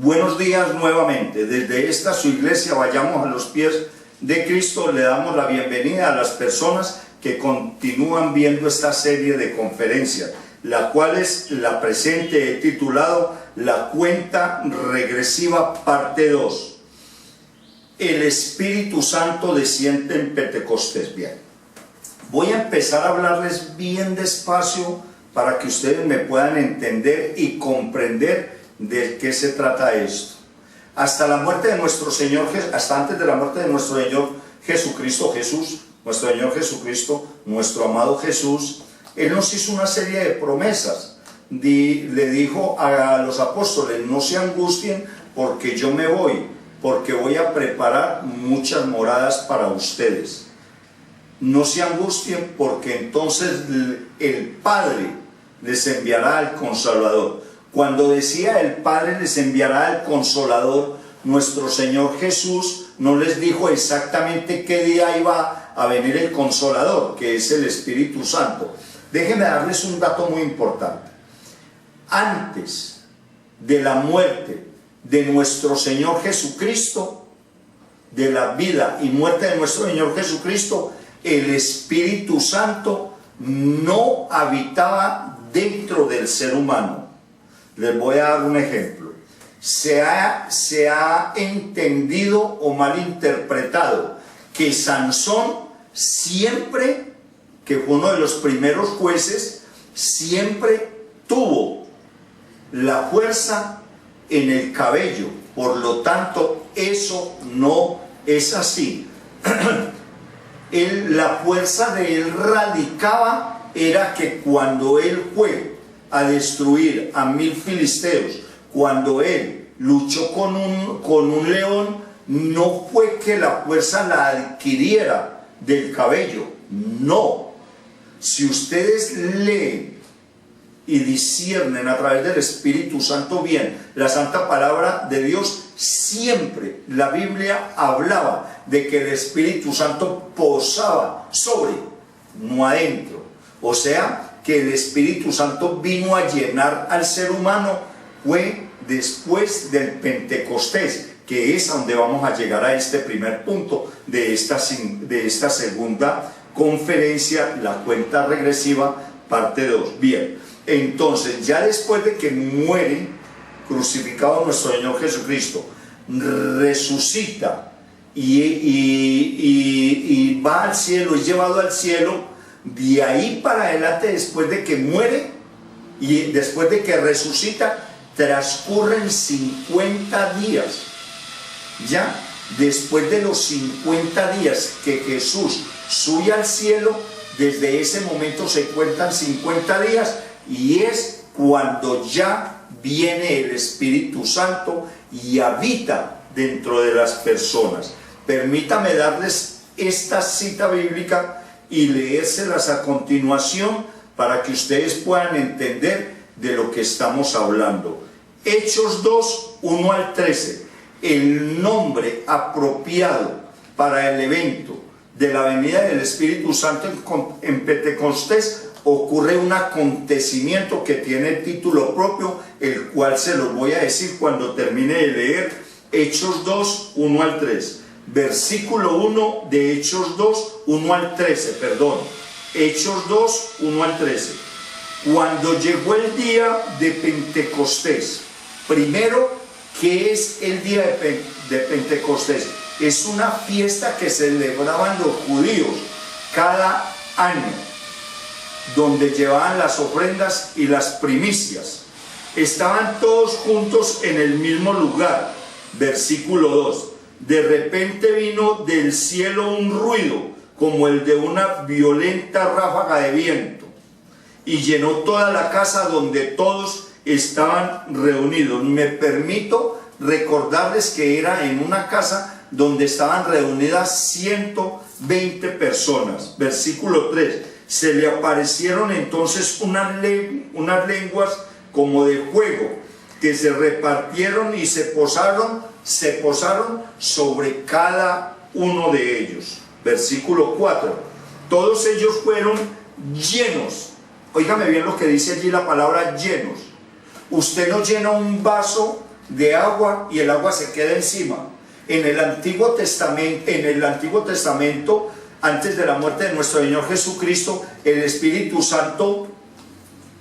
Buenos días nuevamente. Desde esta su iglesia Vayamos a los Pies de Cristo le damos la bienvenida a las personas que continúan viendo esta serie de conferencias, la cual es la presente he titulado La cuenta regresiva parte 2. El Espíritu Santo desciende en Pentecostés. Bien, voy a empezar a hablarles bien despacio para que ustedes me puedan entender y comprender de qué se trata esto. Hasta la muerte de nuestro Señor, hasta antes de la muerte de nuestro Señor Jesucristo, nuestro Señor Jesucristo, nuestro amado Jesús, Él nos hizo una serie de promesas. Le dijo a los apóstoles: no se angustien porque yo me voy, porque voy a preparar muchas moradas para ustedes. No se angustien porque entonces el Padre les enviará al Consolador. Cuando decía el Padre les enviará al Consolador, nuestro Señor Jesús no les dijo exactamente qué día iba a venir el Consolador, que es el Espíritu Santo. Déjenme darles un dato muy importante. Antes de la muerte de nuestro Señor Jesucristo, de la vida y muerte de nuestro Señor Jesucristo, el Espíritu Santo no habitaba dentro del ser humano. Les voy a dar un ejemplo. Se ha entendido o malinterpretado que Sansón siempre, que fue uno de los primeros jueces, siempre tuvo la fuerza en el cabello. Por lo tanto, eso no es así. La fuerza de él radicaba era que cuando él fue a destruir a 1000 filisteos, cuando él luchó con un león, no fue que la fuerza la adquiriera del cabello, no. Si ustedes leen y disciernen a través del Espíritu Santo bien la santa palabra de Dios, siempre la Biblia hablaba de que el Espíritu Santo posaba sobre, no adentro. O sea, que el Espíritu Santo vino a llenar al ser humano fue después del Pentecostés, que es a donde vamos a llegar a este primer punto de esta segunda conferencia, la cuenta regresiva parte 2. Bien, entonces ya después de que muere crucificado nuestro Señor Jesucristo, resucita y va al cielo, es llevado al cielo. De ahí para adelante, después de que muere y después de que resucita, transcurren 50 días. Ya después de los 50 días que Jesús sube al cielo, desde ese momento se cuentan 50 días y es cuando ya viene el Espíritu Santo y habita dentro de las personas. Permítame darles esta cita bíblica y leérselas a continuación para que ustedes puedan entender de lo que estamos hablando. Hechos 2, 1 al 13. El nombre apropiado para el evento de la venida del Espíritu Santo en Pentecostés ocurre un acontecimiento que tiene título propio, el cual se los voy a decir cuando termine de leer Hechos 2, 1 al 3. Versículo 1 de Hechos 2, 1 al 13, perdón. Hechos 2, 1 al 13. Cuando llegó el día de Pentecostés, primero, ¿qué es el día de Pentecostés? Es una fiesta que celebraban los judíos cada año, donde llevaban las ofrendas y las primicias. Estaban todos juntos en el mismo lugar. Versículo 2. De repente vino del cielo un ruido como el de una violenta ráfaga de viento y llenó toda la casa donde todos estaban reunidos. Me permito recordarles que era en una casa donde estaban reunidas 120 personas. Versículo 3. Se le aparecieron entonces unas lenguas como de fuego que se repartieron y se posaron sobre cada uno de ellos. Versículo 4. Todos ellos fueron llenos. Óigame bien lo que dice allí la palabra llenos. Usted no llena un vaso de agua y el agua se queda encima. En el Antiguo Testamento, antes de la muerte de nuestro Señor Jesucristo, el Espíritu Santo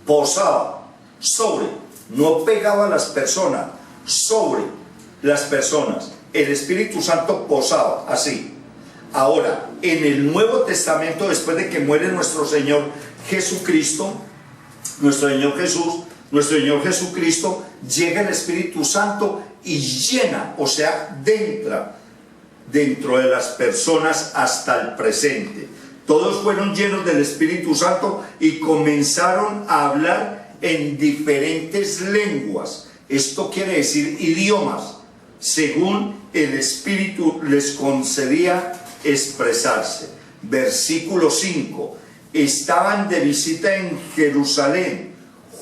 posaba sobre, no pegaba a las personas, sobre las personas. El Espíritu Santo posaba así. Ahora, en el Nuevo Testamento, después de que muere nuestro Señor Jesucristo, nuestro Señor Jesucristo, llega el Espíritu Santo y llena, o sea, dentro de las personas hasta el presente. Todos fueron llenos del Espíritu Santo y comenzaron a hablar en diferentes lenguas. Esto quiere decir idiomas, según el Espíritu les concedía expresarse. Versículo 5. Estaban de visita en Jerusalén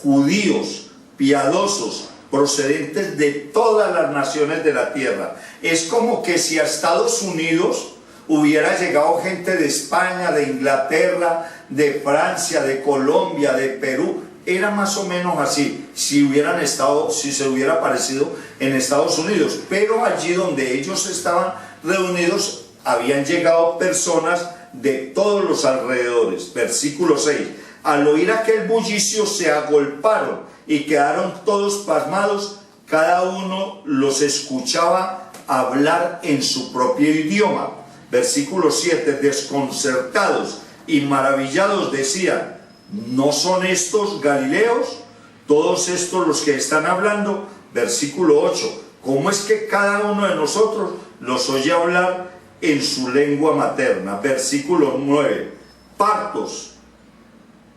judíos piadosos procedentes de todas las naciones de la tierra. Es como que si a Estados Unidos hubiera llegado gente de España, de Inglaterra, de Francia, de Colombia, de Perú. Era más o menos así, si se hubiera aparecido en Estados Unidos. Pero allí donde ellos estaban reunidos, habían llegado personas de todos los alrededores. Versículo 6. Al oír aquel bullicio se agolparon y quedaron todos pasmados, cada uno los escuchaba hablar en su propio idioma. Versículo 7. Desconcertados y maravillados decían: ¿no son estos galileos? Todos estos los que están hablando. Versículo 8. ¿Cómo es que cada uno de nosotros los oye hablar en su lengua materna? Versículo 9. Partos,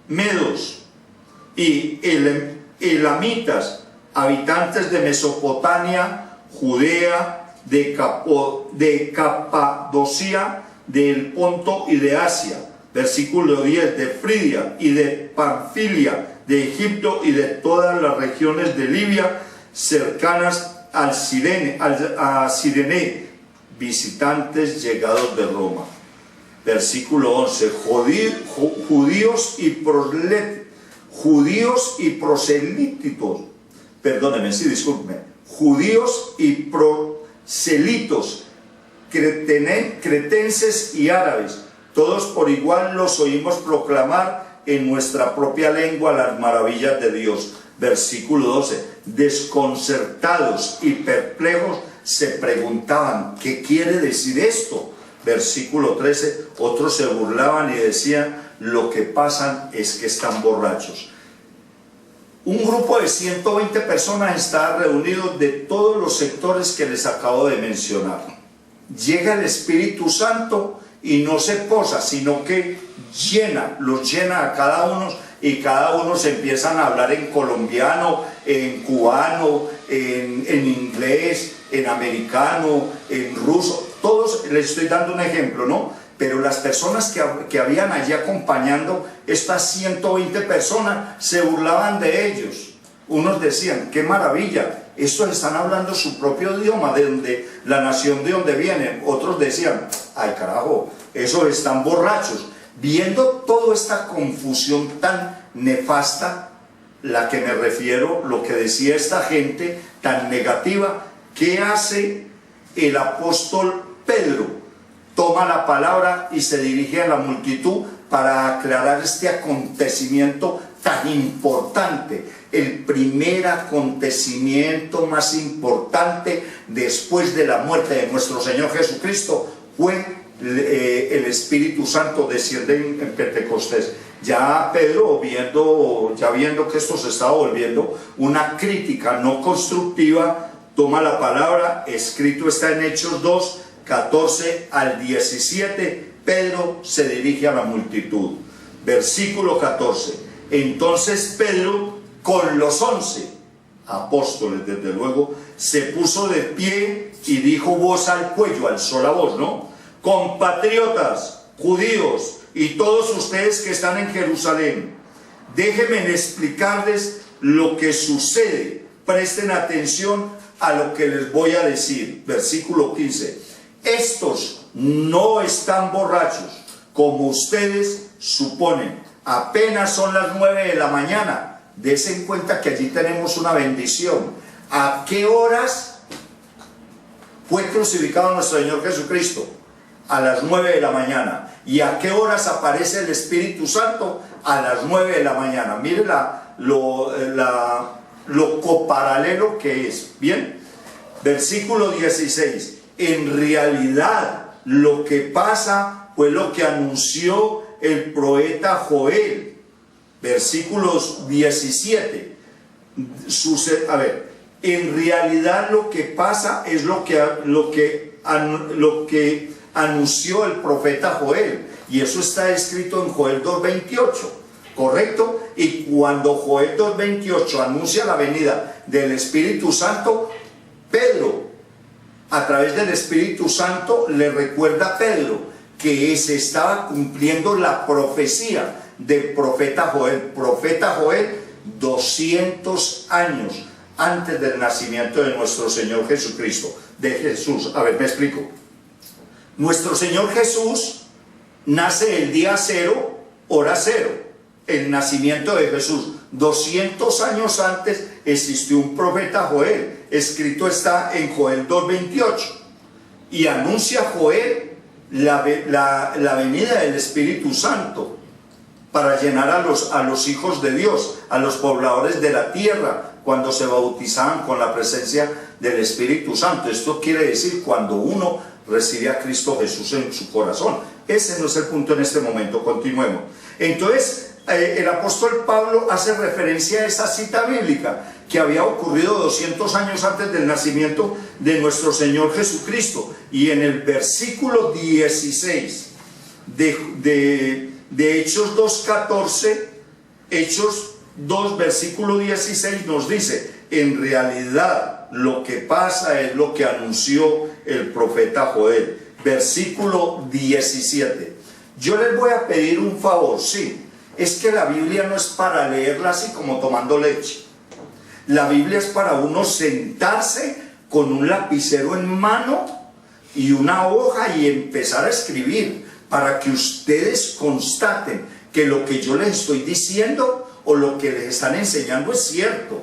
medos y elamitas, habitantes de Mesopotamia, Judea, de Capadocia, del Ponto y de Asia. Versículo 10. De Frigia y de Panfilia, de Egipto y de todas las regiones de Libia cercanas a Cirene, visitantes llegados de Roma. Versículo 11. Judíos y proselitos, perdóneme, sí, discúlpeme, judíos y proselitos, cretenses y árabes, todos por igual los oímos proclamar en nuestra propia lengua las maravillas de Dios. Versículo 12. Desconcertados y perplejos se preguntaban: ¿qué quiere decir esto? Versículo 13. Otros se burlaban y decían: lo que pasan es que están borrachos. Un grupo de 120 personas está reunido de todos los sectores que les acabo de mencionar. Llega el Espíritu Santo y no se posa, sino que los llena a cada uno, y cada uno se empiezan a hablar en colombiano, en cubano, en inglés, en americano, en ruso. Todos, les estoy dando un ejemplo, ¿no? Pero las personas que habían allí acompañando estas 120 personas se burlaban de ellos. Unos decían: qué maravilla, estos están hablando su propio idioma, de la nación de donde vienen. Otros decían: ay carajo, esos están borrachos. Viendo toda esta confusión tan nefasta, la que me refiero, lo que decía esta gente tan negativa, ¿qué hace el apóstol Pedro? Toma la palabra y se dirige a la multitud para aclarar este acontecimiento tan importante, el primer acontecimiento más importante después de la muerte de nuestro Señor Jesucristo fue el Espíritu Santo desciende en Pentecostés. Ya Pedro, viendo que esto se estaba volviendo una crítica no constructiva, toma la palabra. Escrito está en Hechos 2, 14 al 17. Pedro se dirige a la multitud. Versículo 14. Entonces Pedro, con los 11 apóstoles, desde luego, se puso de pie y dijo voz al cuello, alzó la voz, ¿no? Compatriotas, judíos y todos ustedes que están en Jerusalén, déjenme explicarles lo que sucede. Presten atención a lo que les voy a decir. Versículo 15. Estos no están borrachos, como ustedes suponen. Apenas son las 9 de la mañana. Dense en cuenta que allí tenemos una bendición. ¿A qué horas fue crucificado nuestro Señor Jesucristo? A las 9 de la mañana. ¿Y a qué horas aparece el Espíritu Santo? A las 9 de la mañana. Mire lo coparalelo que es. Bien, versículo 16. En realidad lo que pasa fue lo que anunció el profeta Joel. Versículos 17. En realidad lo que pasa es lo que anunció el profeta Joel, y eso está escrito en Joel 2:28, ¿correcto? Y cuando Joel 2:28 anuncia la venida del Espíritu Santo, Pedro, a través del Espíritu Santo, le recuerda a Pedro que se estaba cumpliendo la profecía del profeta Joel. Profeta Joel, 200 años antes del nacimiento de nuestro Señor Jesucristo, de Jesús. A ver, me explico. Nuestro Señor Jesús nace el día 0, hora 0, el nacimiento de Jesús. 200 años antes existió un profeta Joel, escrito está en Joel 2:28, y anuncia Joel la venida del Espíritu Santo para llenar a los hijos de Dios, a los pobladores de la tierra, cuando se bautizaban con la presencia del Espíritu Santo. Esto quiere decir cuando uno recibe a Cristo Jesús en su corazón. Ese no es el punto en este momento. Continuemos. Entonces, el apóstol Pablo hace referencia a esa cita bíblica que había ocurrido 200 años antes del nacimiento de nuestro Señor Jesucristo. Y en el versículo 16 de Hechos 2:14, Hechos 2, versículo 16 nos dice: en realidad lo que pasa es lo que anunció el profeta Joel. Versículo 17. Yo les voy a pedir un favor, sí, es que la Biblia no es para leerla así como tomando leche. La Biblia es para uno sentarse con un lapicero en mano y una hoja y empezar a escribir, para que ustedes constaten que lo que yo les estoy diciendo o lo que les están enseñando es cierto.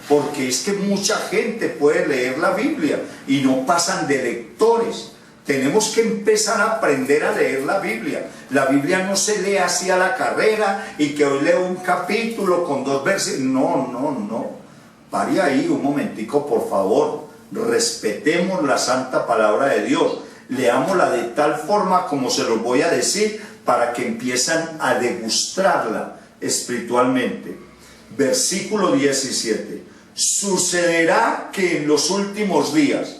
Porque es que mucha gente puede leer la Biblia y no pasan de lectores. Tenemos que empezar a aprender a leer la Biblia. La Biblia no se lee así a la carrera y que hoy leo un capítulo con 2 versos. No. Pare ahí un momentico, por favor. Respetemos la santa palabra de Dios. Leámosla de tal forma como se los voy a decir, para que empiecen a degustarla espiritualmente. Versículo 17. Sucederá que en los últimos días,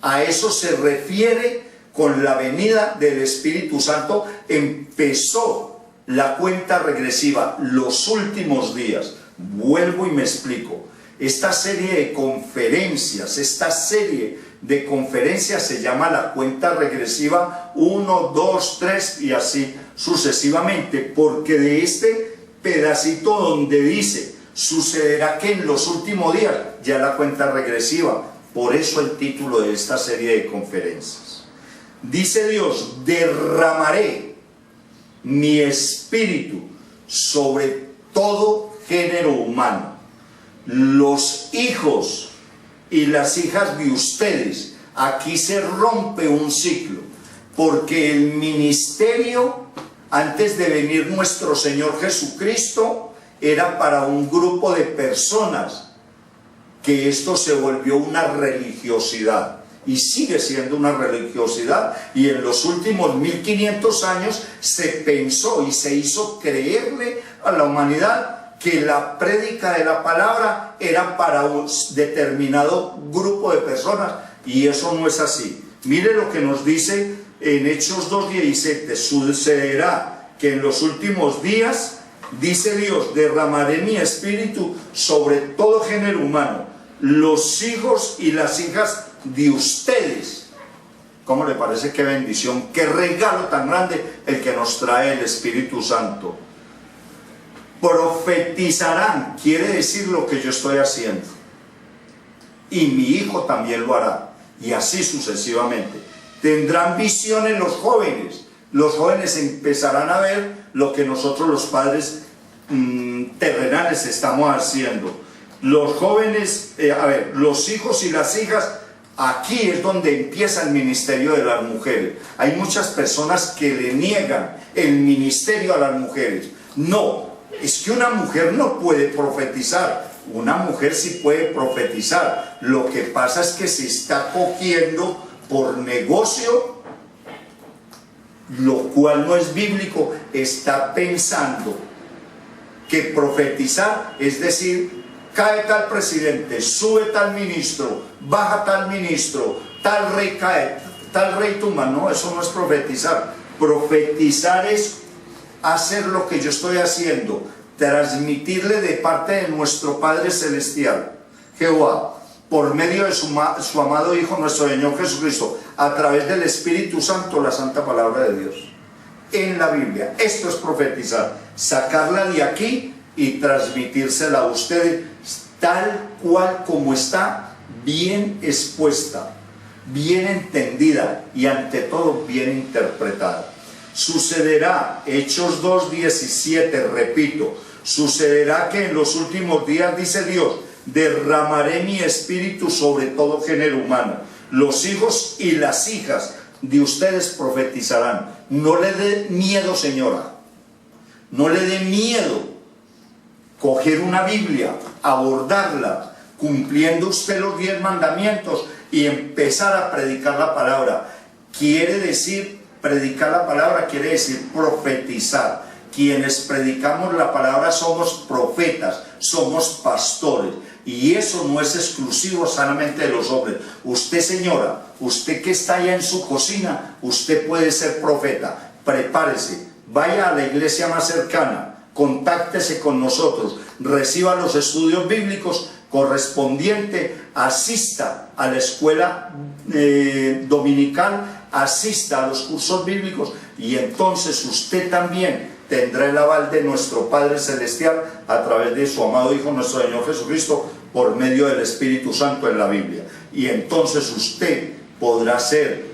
a eso se refiere con la venida del Espíritu Santo, empezó la cuenta regresiva, los últimos días. Vuelvo y me explico. Esta serie de conferencias se llama la cuenta regresiva 1, 2, 3 y así sucesivamente, porque de este pedacito donde dice sucederá que en los últimos días, ya la cuenta regresiva. Por eso el título de esta serie de conferencias. Dice Dios: derramaré mi espíritu sobre todo género humano. Los hijos y las hijas de ustedes, aquí se rompe un ciclo, porque el ministerio, antes de venir nuestro Señor Jesucristo, era para un grupo de personas, que esto se volvió una religiosidad y sigue siendo una religiosidad, y en los últimos 1500 años se pensó y se hizo creerle a la humanidad que la prédica de la palabra era para un determinado grupo de personas, y eso no es así. Mire lo que nos dice en Hechos 2:17: sucederá que en los últimos días, dice Dios, derramaré mi espíritu sobre todo género humano, los hijos y las hijas de ustedes. ¿Cómo le parece? Qué bendición, qué regalo tan grande el que nos trae el Espíritu Santo. Profetizarán, quiere decir lo que yo estoy haciendo, y mi hijo también lo hará, y así sucesivamente. Tendrán visiones los jóvenes empezarán a ver lo que nosotros los padres terrenales estamos haciendo. Los jóvenes, los hijos y las hijas, aquí es donde empieza el ministerio de las mujeres. Hay muchas personas que le niegan el ministerio a las mujeres. No, es que una mujer no puede profetizar. Una mujer sí puede profetizar. Lo que pasa es que se está cogiendo por negocio, lo cual no es bíblico. Está pensando que profetizar es decir, cae tal presidente, sube tal ministro, baja tal ministro, tal rey cae, tal rey tumba. No, eso no es profetizar. Profetizar es hacer lo que yo estoy haciendo, transmitirle de parte de nuestro Padre Celestial, Jehová, por medio de su amado Hijo, nuestro Señor Jesucristo, a través del Espíritu Santo, la santa palabra de Dios, en la Biblia. Esto es profetizar, sacarla de aquí y transmitírsela a ustedes tal cual como está, bien expuesta, bien entendida y ante todo bien interpretada. Sucederá, Hechos 2:17, repito, sucederá que en los últimos días, dice Dios, derramaré mi espíritu sobre todo género humano. Los hijos y las hijas de ustedes profetizarán. No le dé miedo, señora, no le dé miedo coger una Biblia, abordarla, cumpliendo usted los 10 mandamientos y empezar a predicar la palabra. Quiere decir, predicar la palabra quiere decir profetizar. Quienes predicamos la palabra somos profetas, somos pastores, y eso no es exclusivo solamente de los hombres. Usted, señora, usted que está allá en su cocina, usted puede ser profeta. Prepárese, vaya a la iglesia más cercana, contáctese con nosotros, reciba los estudios bíblicos correspondientes, asista a la escuela dominical, asista a los cursos bíblicos, y entonces usted también tendrá el aval de nuestro Padre Celestial a través de su amado Hijo, nuestro Señor Jesucristo, por medio del Espíritu Santo en la Biblia. Y entonces usted podrá ser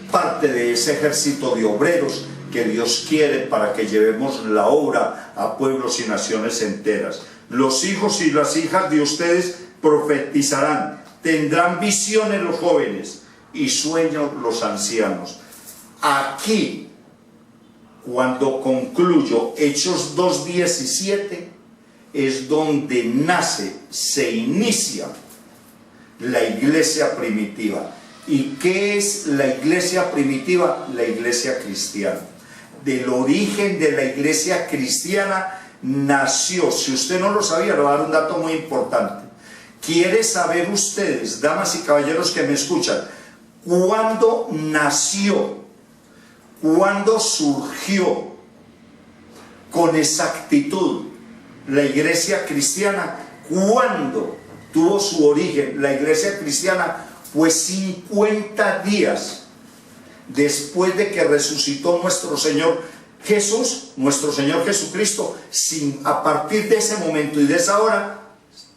parte de ese ejército de obreros que Dios quiere para que llevemos la obra a pueblos y naciones enteras. Los hijos y las hijas de ustedes profetizarán, tendrán visiones los jóvenes y sueños los ancianos. Aquí, cuando concluyo Hechos 2:17, es donde nace, se inicia la iglesia primitiva. ¿Y qué es la iglesia primitiva? La iglesia cristiana. Del origen de la iglesia cristiana nació, si usted no lo sabía, le voy a dar un dato muy importante. ¿Quiere saber ustedes, damas y caballeros que me escuchan, cuándo nació, cuándo surgió con exactitud la iglesia cristiana? ¿Cuándo tuvo su origen la iglesia cristiana? Pues 50 días después de que resucitó nuestro Señor Jesús, nuestro Señor Jesucristo. A partir de ese momento y de esa hora,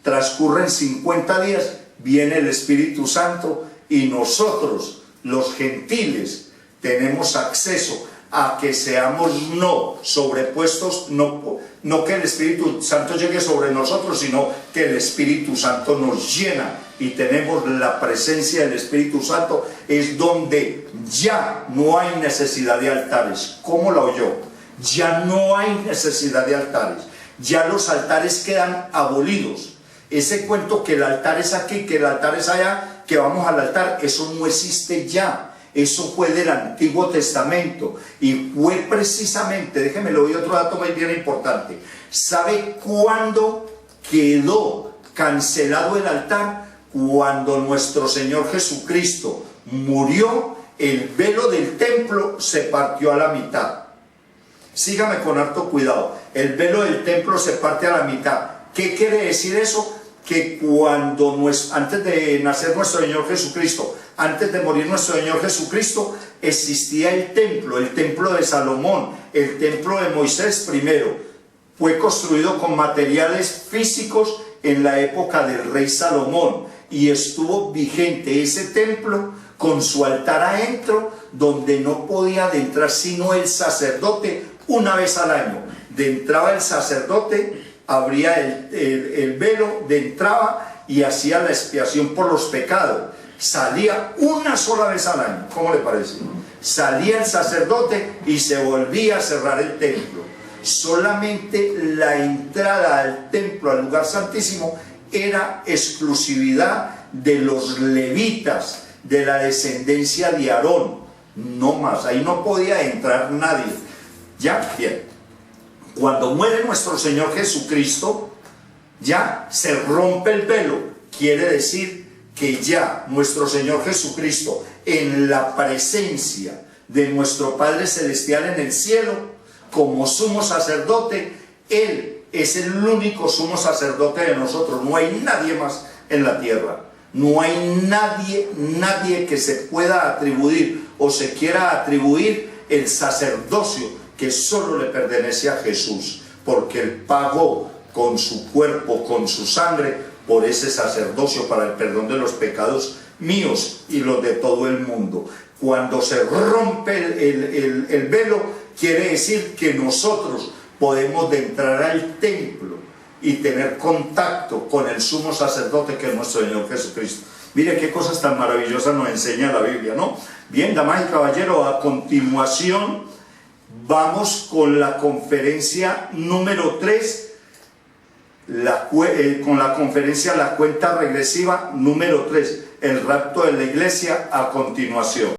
transcurren 50 días, viene el Espíritu Santo, y nosotros, los gentiles, tenemos acceso a que seamos no sobrepuestos, no que el Espíritu Santo llegue sobre nosotros, sino que el Espíritu Santo nos llena y tenemos la presencia del Espíritu Santo. Es donde ya no hay necesidad de altares. ¿Cómo la oyó? Ya no hay necesidad de altares. Ya los altares quedan abolidos. Ese cuento que el altar es aquí, que el altar es allá, que vamos al altar, eso no existe ya. Eso fue del Antiguo Testamento y fue precisamente, déjeme le doy otro dato muy bien importante. ¿Sabe cuándo quedó cancelado el altar? Cuando nuestro Señor Jesucristo murió, el velo del templo se partió a la mitad. Sígame con harto cuidado. El velo del templo se parte a la mitad. ¿Qué quiere decir eso? Que cuando antes de nacer nuestro Señor Jesucristo, antes de morir nuestro Señor Jesucristo, existía el templo de Salomón, el templo de Moisés primero. Fue construido con materiales físicos en la época del rey Salomón y estuvo vigente ese templo con su altar adentro, donde no podía adentrar sino el sacerdote una vez al año. Entraba el sacerdote abría el velo, entraba y hacía la expiación por los pecados. Salía una sola vez al año. ¿Cómo le parece? Salía el sacerdote y se volvía a cerrar el templo. Solamente la entrada al templo, al lugar santísimo, era exclusividad de los levitas, de la descendencia de Aarón. No más, ahí no podía entrar nadie. Ya, bien. Cuando muere nuestro Señor Jesucristo, ya se rompe el velo. Quiere decir que ya nuestro Señor Jesucristo, en la presencia de nuestro Padre Celestial en el cielo, como sumo sacerdote, Él es el único sumo sacerdote de nosotros. No hay nadie más en la tierra. No hay nadie que se pueda atribuir o se quiera atribuir el sacerdocio que solo le pertenece a Jesús, porque Él pagó con su cuerpo, con su sangre, por ese sacerdocio para el perdón de los pecados míos y los de todo el mundo. Cuando se rompe el velo, quiere decir que nosotros podemos entrar al templo y tener contacto con el sumo sacerdote, que es nuestro Señor Jesucristo. Mire qué cosas tan maravillosas nos enseña la Biblia, ¿no? Bien, damas y caballeros, a continuación vamos con la conferencia número 3, con la conferencia La Cuenta Regresiva número 3, el rapto de la iglesia, a continuación.